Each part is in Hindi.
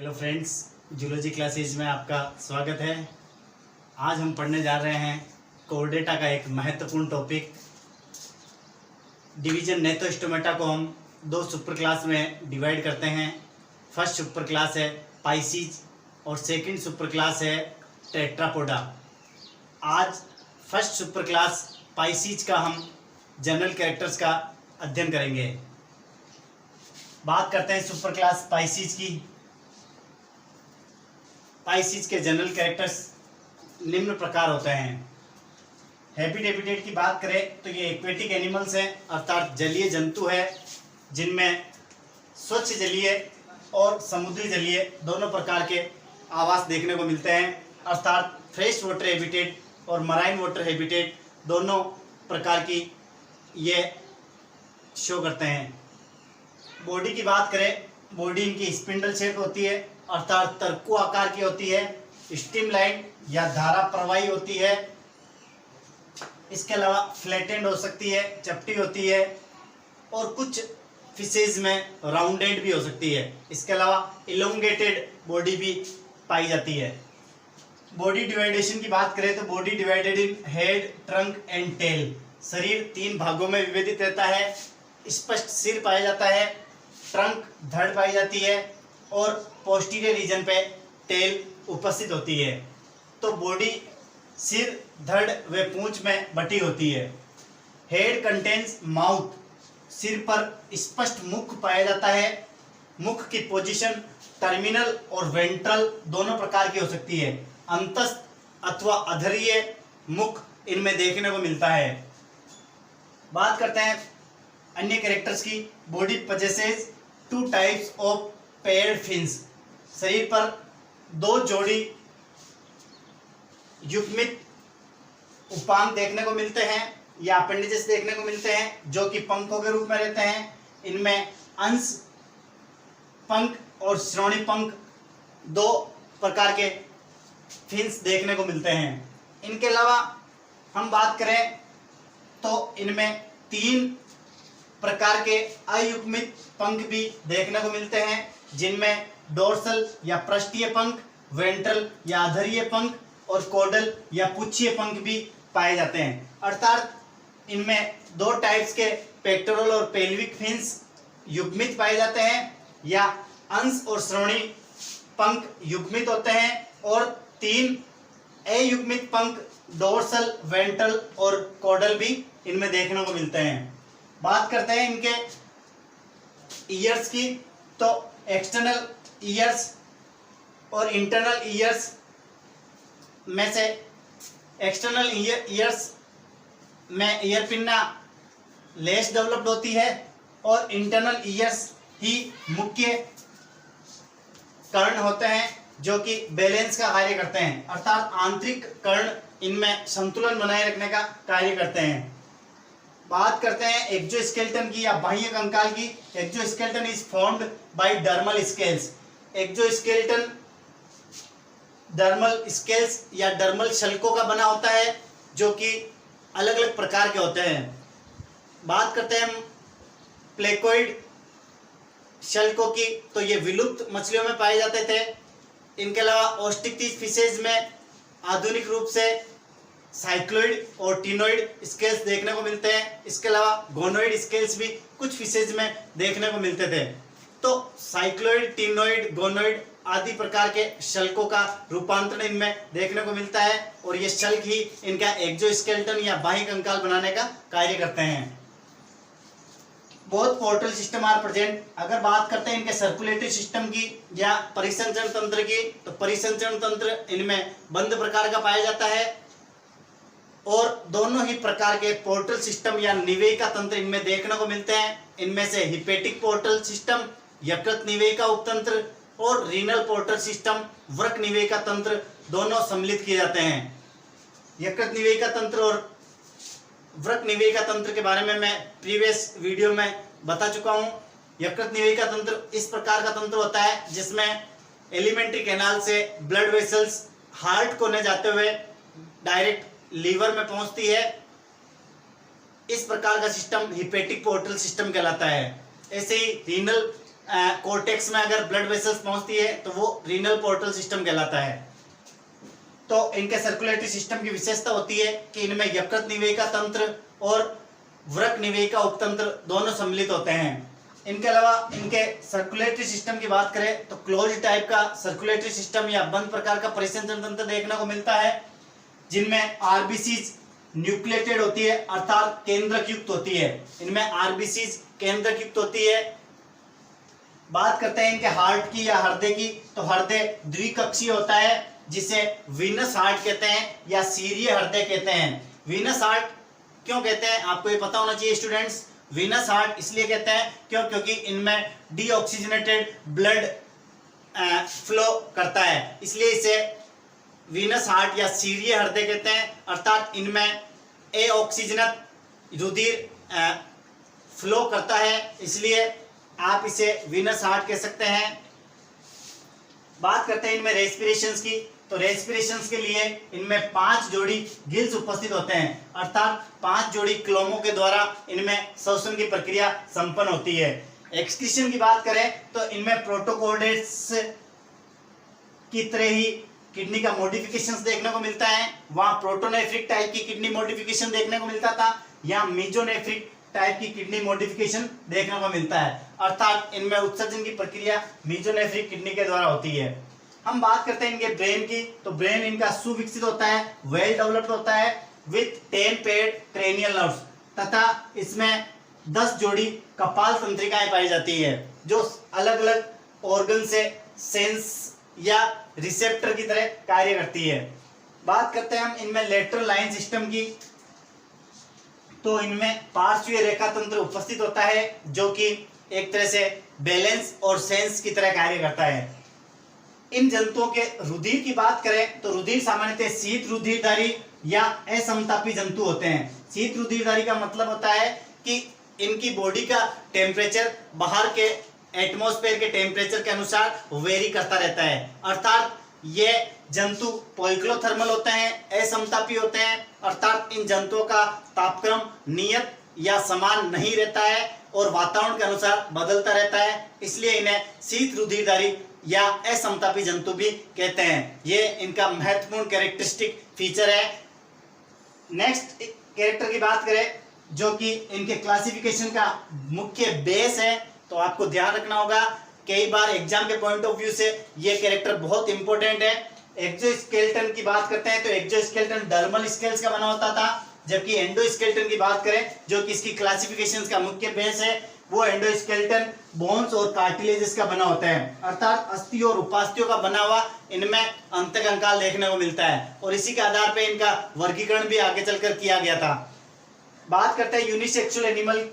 हेलो फ्रेंड्स, जूलॉजी क्लासेज में आपका स्वागत है। आज हम पढ़ने जा रहे हैं कोर्डेटा का एक महत्वपूर्ण टॉपिक। डिवीजन नेथोस्टोमेटा को हम दो सुपर क्लास में डिवाइड करते हैं। फर्स्ट सुपर क्लास है पाइसीज और सेकंड सुपर क्लास है टेट्रापोडा। आज फर्स्ट सुपर क्लास पाइसीज का हम जनरल कैरेक्टर्स का अध्ययन करेंगे। बात करते हैं सुपर क्लास पाइसीज की। पाइसीज के जनरल कैरेक्टर्स निम्न प्रकार होते हैं। हैबिटेट की बात करें तो ये एक्वेटिक एनिमल्स हैं, अर्थात जलीय जंतु है जिनमें स्वच्छ जलीय और समुद्री जलीय दोनों प्रकार के आवास देखने को मिलते हैं, अर्थात फ्रेश वाटर हैबिटेट और मराइन वाटर हैबिटेट दोनों प्रकार की ये शो करते हैं। बॉडी की बात करें, बॉडी इनकी स्पिंडल शेप होती है, अर्थात तरकू आकार की होती है, स्ट्रीमलाइन या धारा प्रवाही होती है। इसके अलावा फ्लैटेंड हो सकती है, चपटी होती है और कुछ फिशेज में राउंडेड भी हो सकती है। इसके अलावा इलोंगेटेड बॉडी भी पाई जाती है। बॉडी डिवाइडेशन की बात करें तो body divided in head, trunk and tail. शरीर तीन भागों में विभाजित रहता है। स्पष्ट सिर पाया जाता है, ट्रंक धड़ पाई जाती है और पोस्टीरियर रीजन पे टेल उपस्थित होती है। तो बॉडी सिर, धड़ व पूंछ में बटी होती है। हेड कंटेन्स माउथ, सिर पर स्पष्ट मुख पाया जाता है। मुख की पोजीशन टर्मिनल और वेंट्रल दोनों प्रकार की हो सकती है। अंतस्थ अथवा अधरीय मुख इनमें देखने को मिलता है। बात करते हैं अन्य कैरेक्टर्स की। Body possesses two types of paired fins. शरीर पर दो जोड़ी युग्मित उपांग देखने को मिलते हैं या अपेंडिजेस देखने को मिलते हैं, जो कि पंखों के रूप में रहते हैं। इनमें अंश पंख और श्रोणि पंख दो प्रकार के फिन्स देखने को मिलते हैं। इनके अलावा हम बात करें तो इनमें तीन प्रकार के अयुग्मित पंख भी देखने को मिलते हैं, जिनमें डोर्सल या पृष्ठीय पंख, वेंट्रल या अधरीय पंख और कोडल या पुच्छीय पंख भी पाए जाते हैं। अर्थात इनमें दो टाइप्स के पेक्टोरल और पेल्विक फिन्स युग्मित पाए जाते हैं या अंश और श्रोणि पंख युग्मित होते हैं और तीन अयुग्मित पंख डोर्सल, वेंट्रल और कोडल भी इनमें देखने को मिलते हैं। बात करते हैं इनके ईयर्स की, तो एक्सटर्नल ईयर्स और इंटरनल ईयर्स में से एक्सटर्नल ईयर्स में ईयर पिन्ना लेस डेवलप्ड होती है और इंटरनल ईयर्स ही मुख्य कर्ण होते हैं जो कि बैलेंस का कार्य करते हैं, अर्थात आंतरिक कर्ण इनमें संतुलन बनाए रखने का कार्य करते हैं। बात करते हैं एक्जोस्केलेटन की या बाह्य कंकाल की। Exoskeleton is formed by dermal scales. Exoskeleton dermal scales या डर्मल शल्कों का बना होता है, जो कि अलग अलग प्रकार के होते हैं। बात करते हैं हम प्लेकोइड शल्कों की, तो ये विलुप्त मछलियों में पाए जाते थे। इनके अलावा ओस्टिक्टिस फिशेज में आधुनिक रूप से साइक्लोइड और टीनोइड स्केल्स देखने को मिलते हैं। इसके अलावा गोनोइड स्केल्स भी कुछ फिशेज में देखने को मिलते थे। तो साइक्लोइड, टीनोइड, गोनोइड आदि प्रकार के शल्कों का रूपांतरण इनमें देखने को मिलता है और ये शल्क ही इनका एक्जोस्केलेटन या बाह्य कंकाल बनाने का कार्य करते हैं। बहुत पोर्टल सिस्टम आर प्रेजेंट। अगर बात करते हैं इनके सर्कुलेटरी सिस्टम की या परिसंचरण तंत्र की, तो परिसंचरण तंत्र इनमें बंद प्रकार का पाया जाता है और दोनों ही प्रकार के पोर्टल सिस्टम या निवेयिका तंत्र इनमें देखने को मिलते हैं। इनमें से हिपेटिक पोर्टल सिस्टम, यकृत निवेयिका उपतंत्र और रीनल पोर्टल सिस्टम, वृक्क निवेयिका तंत्र दोनों सम्मिलित किए जाते हैं। यकृत निवेयिका तंत्र और वृक्क निवेयिका तंत्र के बारे में मैं प्रीवियस वीडियो में बता चुका हूं। यकृत निवेयिका तंत्र इस प्रकार का तंत्र होता है जिसमें एलिमेंट्री कैनाल से ब्लड वेसल्स हार्ट को न जाते हुए डायरेक्ट लीवर में पहुंचती है। इस प्रकार का सिस्टम हिपेटिक पोर्टल सिस्टम कहलाता है। ऐसे ही रीनल कोर्टेक्स में अगर ब्लड वेसल्स पहुंचती है तो वो रीनल पोर्टल सिस्टम कहलाता है। तो इनके सर्कुलेटरी सिस्टम की विशेषता होती है कि इनमें यकृत निवेयिका तंत्र और वृक्क निवेयिका उपतंत्र दोनों सम्मिलित होते हैं। इनके अलावा इनके सर्कुलेटरी सिस्टम की बात करें तो क्लोज टाइप का सर्कुलेटरी सिस्टम या बंद प्रकार का परिसंचरण तंत्र देखने को मिलता है, जिनमें आरबीसीज न्यूक्लिएटेड होती है अर्थात केंद्रक युक्त होती है। इनमें आरबीसीज केंद्रक युक्त होती है। बात करते हैं इनके हार्ट की या हृदय की, तो हृदय द्विकक्षीय होता है जिसे वीनस हार्ट कहते हैं या सीरिय हृदय कहते हैं। वीनस हार्ट क्यों कहते हैं आपको ये पता होना चाहिए स्टूडेंट्स। वीनस हार्ट इसलिए कहते हैं क्योंकि इनमें डीऑक्सीजनेटेड ब्लड फ्लो करता है, इसलिए इसे वीनस हार्ट या सीरिय हृदय कहते हैं। अर्थात इनमें एऑक्सीजनत रुधिर फ्लो करता है, इसलिए आप इसे वीनस हार्ट कह सकते हैं। बात करते हैं इनमें रेस्पिरेशंस की, तो रेस्पिरेशंस के लिए इनमें 5 जोड़ी गिल्स उपस्थित होते हैं, अर्थात 5 जोड़ी क्लोमों के द्वारा इनमें श्वसन की प्रक्रिया संपन्न होती है। एक्सक्रीशन की बात करें तो इनमें प्रोटोकोर्डेट्स की तरह ही किडनी का मॉडिफिकेशंस देखने को मिलता है। वहां प्रोटोनेफ्रिक टाइप की किडनी मॉडिफिकेशन देखने को मिलता था, यहाँ मीजोनेफ्रिक टाइप की किडनी मॉडिफिकेशन देखने को मिलता है, अर्थात इनमें उत्सर्जन की प्रक्रिया मीजोनेफ्रिक किडनी के द्वारा होती है। हम बात करते हैं इनके ब्रेन की, तो ब्रेन इनका सुविकसित होता है, वेल डेवलप्ड होता है विथ 10 पेयर्ड क्रेनियल नर्व्स, तथा इसमें 10 जोड़ी कपाल तंत्रिकाएं पाई जाती है जो अलग अलग ऑर्गन से सेंस या रिसेप्टर की तरह कार्य करती है। बात करते हैं हम इनमें लेटरल लाइन सिस्टम की, तो इनमें पार्श्वीय रेखा तंत्र उपस्थित होता है जो कि एक तरह से बैलेंस और सेंस की तरह कार्य करता है। इन जंतुओं के रुधिर की बात करें तो रुधिर सामान्यतः शीत रुधिरधारी या असमतापी जंतु होते हैं। शीत रुधिरधारी का मतलब होता है कि इनकी बॉडी का टेम्परेचर बाहर के एटमॉस्फेयर के टेम्परेचर के अनुसार वेरी करता रहता है, अर्थात ये जंतु पॉइक्लोथर्मल होते हैं, असमतापी होते हैं, अर्थात इन जंतुओं का तापक्रम नियत या समान नहीं रहता है और वातावरण के अनुसार बदलता रहता है, इसलिए इन्हें शीत रुधिरधारी या असमतापी जंतु भी कहते हैं। ये इनका महत्वपूर्ण कैरेक्टरिस्टिक फीचर है। नेक्स्ट कैरेक्टर की बात करें जो कि इनके क्लासिफिकेशन का मुख्य बेस है, तो आपको ध्यान रखना होगा, कई बार एग्जाम के पॉइंट ऑफ व्यू से ये कैरेक्टर बहुत इंपॉर्टेंट है। एक्सोस्केलेटन की बात करते हैं तो एक्सोस्केलेटन डर्मल स्केल्स का बना होता था, जबकि एंडोस्केलेटन की बात करें जो कि इसकी क्लासिफिकेशन का मुख्य बेस है, वो एंडोस्केलेटन बोन्स और कार्टिलेजेस का बना होता है, अर्थात अस्थि और उपास्थियों का बना हुआ इनमें अंतकंकाल देखने को मिलता है और इसी के आधार पर इनका वर्गीकरण भी आगे चलकर किया गया था। बात करते हैं यूनिसेक्सुअल एनिमल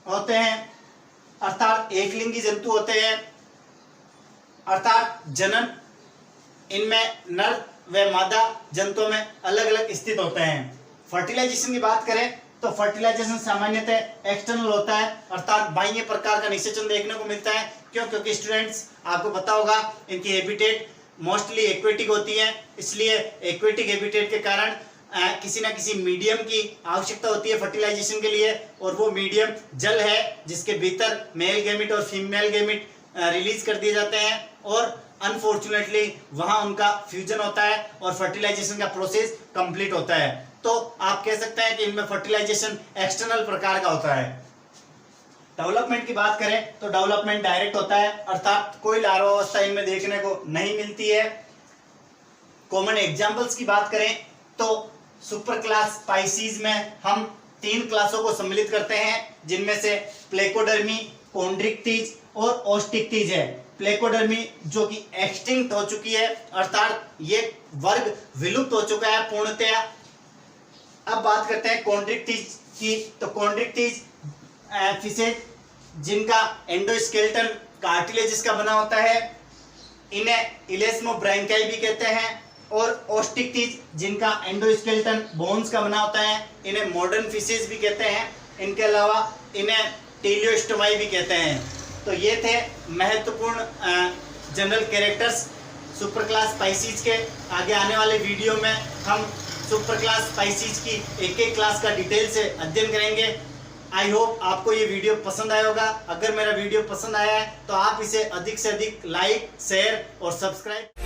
होते हैं, अर्थात एक लिंगी जंतु होते हैं, अर्थात जनन इनमें नर व मादा जंतुओं में अलग अलग स्थित होते हैं। फर्टिलाइजेशन की बात करें तो फर्टिलाइजेशन सामान्यतः एक्सटर्नल होता है, अर्थात बाह्य प्रकार का निषेचन देखने को मिलता है। क्यों? क्योंकि स्टूडेंट्स आपको पता होगा इनकी हैबिटेट मोस्टली एक्वेटिक होती है, इसलिए एक्वेटिक हैबिटेट के कारण किसी ना किसी मीडियम की आवश्यकता होती है फर्टिलाइजेशन के लिए, और वो मीडियम जल है जिसके भीतर मेल गैमेट और फीमेल गैमेट रिलीज कर दिए जाते हैं और अनफॉर्चुनेटली वहां उनका फ्यूजन होता है और फर्टिलाइजेशन का प्रोसेस कंप्लीट होता है। तो आप कह सकते हैं कि इनमें फर्टिलाइजेशन एक्सटर्नल प्रकार का होता है। डेवलपमेंट की बात करें तो डेवलपमेंट डायरेक्ट होता है, अर्थात कोई लार्वावस्था इनमें देखने को नहीं मिलती है। कॉमन एग्जांपल्स की बात करें तो सुपर क्लास स्पाइसीज में हम 3 क्लासों को सम्मिलित करते हैं, जिनमें से प्लेकोडर्मी, कॉन्ड्रिक्टीज और ओस्टिक्टीज है। प्लेकोडर्मी जो कि एक्सटिंक्ट हो चुकी है, अर्थात ये वर्ग विलुप्त हो चुका है पूर्णतया। अब बात करते हैं कॉन्ड्रिक्टीज की, तो कॉन्ड्रिक्टीज फिशेज जिनका एंडोस्केलेटन कार्टिलेजिस का बना होता है, इन्हें इलेस्मोब्रैंकाई भी कहते हैं, और ओस्टिक्टीज जिनका एंडोस्केलेटन बोन्स का बना होता है, इन्हें मॉडर्न फिशेज भी कहते हैं। इनके अलावा इन्हें टेलियोस्टोमाई भी कहते हैं। तो ये थे महत्वपूर्ण general characters super class species के। आगे आने वाले वीडियो में हम सुपर क्लास स्पाइसीज की एक एक क्लास का डिटेल से अध्ययन करेंगे। आई होप आपको ये वीडियो पसंद आया होगा। अगर मेरा वीडियो पसंद आया है तो आप इसे अधिक से अधिक लाइक, शेयर और सब्सक्राइब